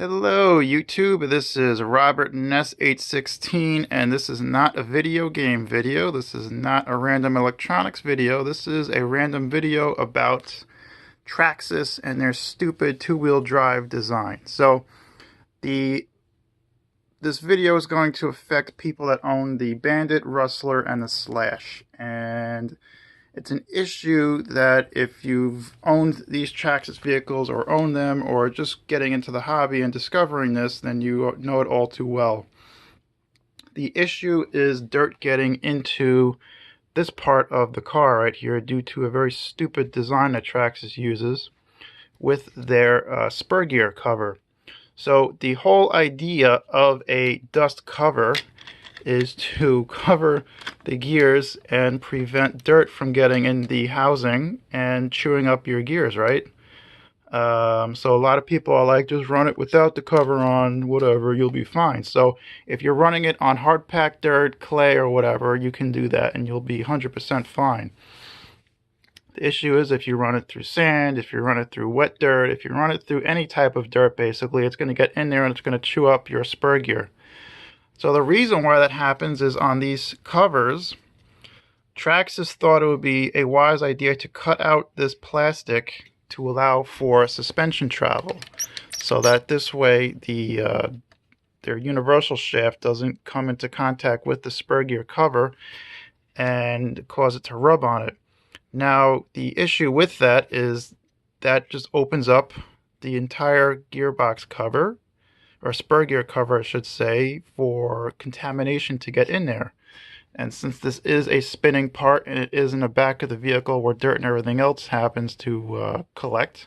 Hello YouTube, this is Robert Ness816 and this is not a video game video. This is not a random electronics video. This is a random video about Traxxas and their stupid two-wheel drive design. So this video is going to affect people that own the Bandit, Rustler, and the Slash. And it's an issue that if you've owned these Traxxas vehicles or own them or just getting into the hobby and discovering this, then you know it all too well. The issue is dirt getting into this part of the car right here due to a very stupid design that Traxxas uses with their spur gear cover. So the whole idea of a dust cover is to cover the gears and prevent dirt from getting in the housing and chewing up your gears, right? So a lot of people are like, just run it without the cover on, whatever, you'll be fine. So if you're running it on hard packed dirt, clay, or whatever, you can do that and you'll be 100% fine. The issue is if you run it through sand, if you run it through wet dirt, if you run it through any type of dirt, basically, it's going to get in there and it's going to chew up your spur gear. So the reason why that happens is on these covers, Traxxas thought it would be a wise idea to cut out this plastic to allow for suspension travel, so that this way their universal shaft doesn't come into contact with the spur gear cover and cause it to rub on it. Now the issue with that is that just opens up the entire gearbox cover, or spur gear cover I should say, for contamination to get in there. And since this is a spinning part and it is in the back of the vehicle where dirt and everything else happens to collect,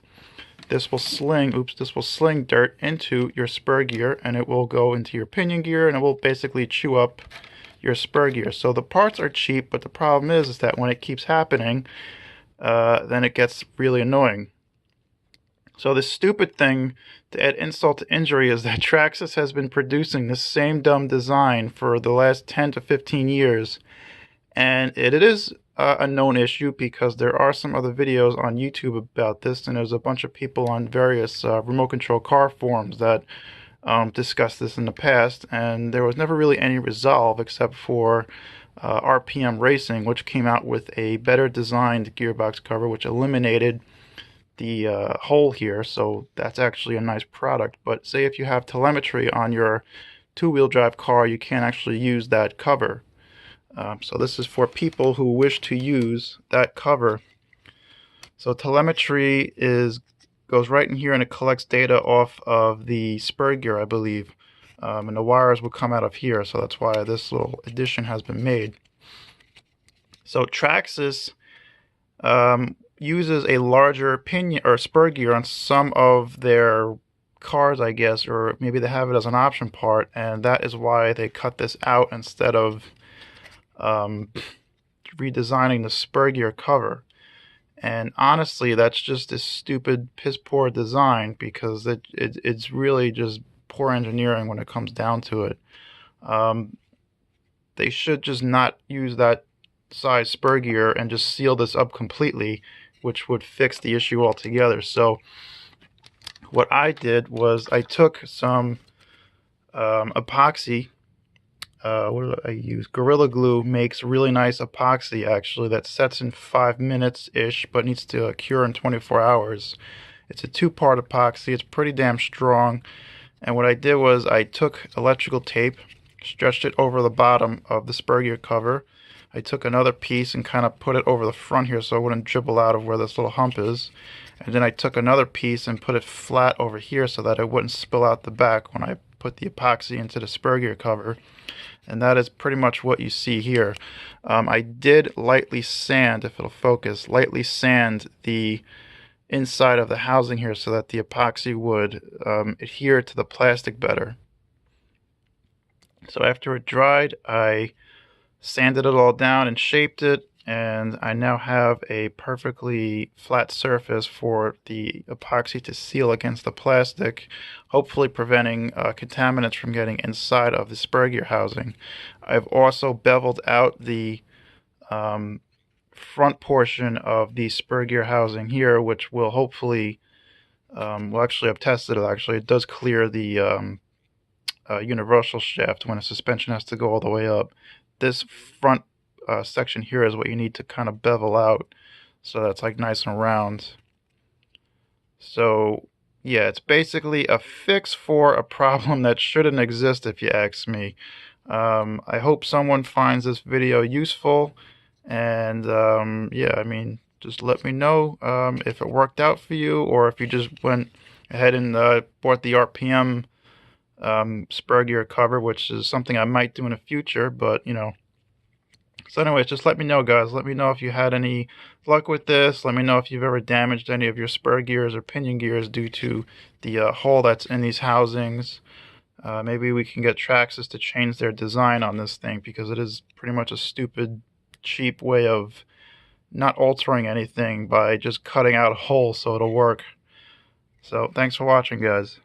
this will sling dirt into your spur gear and it will go into your pinion gear and it will basically chew up your spur gear. So the parts are cheap, but the problem is that when it keeps happening, then it gets really annoying. So the stupid thing, to add insult to injury, is that Traxxas has been producing this same dumb design for the last 10 to 15 years. And it is a known issue because there are some other videos on YouTube about this, and there's a bunch of people on various remote control car forums that discussed this in the past, and there was never really any resolve except for RPM Racing, which came out with a better designed gearbox cover which eliminated the hole here, so that's actually a nice product. But say if you have telemetry on your two-wheel drive car, you can't actually use that cover. So this is for people who wish to use that cover. So telemetry goes right in here and it collects data off of the spur gear, I believe, and the wires will come out of here, so that's why this little addition has been made. So Traxxas uses a larger pinion or spur gear on some of their cars, I guess, or maybe they have it as an option part, and that is why they cut this out instead of redesigning the spur gear cover. And honestly, that's just a stupid, piss poor design because it's really just poor engineering when it comes down to it. They should just not use that size spur gear and just seal this up completely, which would fix the issue altogether. So what I did was I took some epoxy. What did I use? Gorilla Glue makes really nice epoxy, actually, that sets in 5 minutes-ish, but needs to cure in 24 hours. It's a two-part epoxy. It's pretty damn strong. And what I did was I took electrical tape, stretched it over the bottom of the spur gear cover. I took another piece and kind of put it over the front here so it wouldn't dribble out of where this little hump is. And then I took another piece and put it flat over here so that it wouldn't spill out the back when I put the epoxy into the spur gear cover. And that is pretty much what you see here. I did lightly sand, if it'll focus, lightly sand the inside of the housing here so that the epoxy would adhere to the plastic better. So after it dried, I sanded it all down and shaped it, and I now have a perfectly flat surface for the epoxy to seal against the plastic, hopefully preventing contaminants from getting inside of the spur gear housing. I've also beveled out the front portion of the spur gear housing here, which will hopefully Well, actually, I've tested it. Actually, it does clear the universal shaft when a suspension has to go all the way up. This front section here is what you need to kind of bevel out, so that's like nice and round. So yeah, it's basically a fix for a problem that shouldn't exist, if you ask me. I hope someone finds this video useful, and yeah, I mean, just let me know if it worked out for you, or if you just went ahead and bought the RPM spur gear cover, which is something I might do in the future, but you know. So anyways, just let me know, guys. Let me know if you had any luck with this. Let me know if you've ever damaged any of your spur gears or pinion gears due to the hole that's in these housings. Maybe we can get Traxxas to change their design on this thing, because it is pretty much a stupid, cheap way of not altering anything by just cutting out a hole so it'll work. So thanks for watching, guys.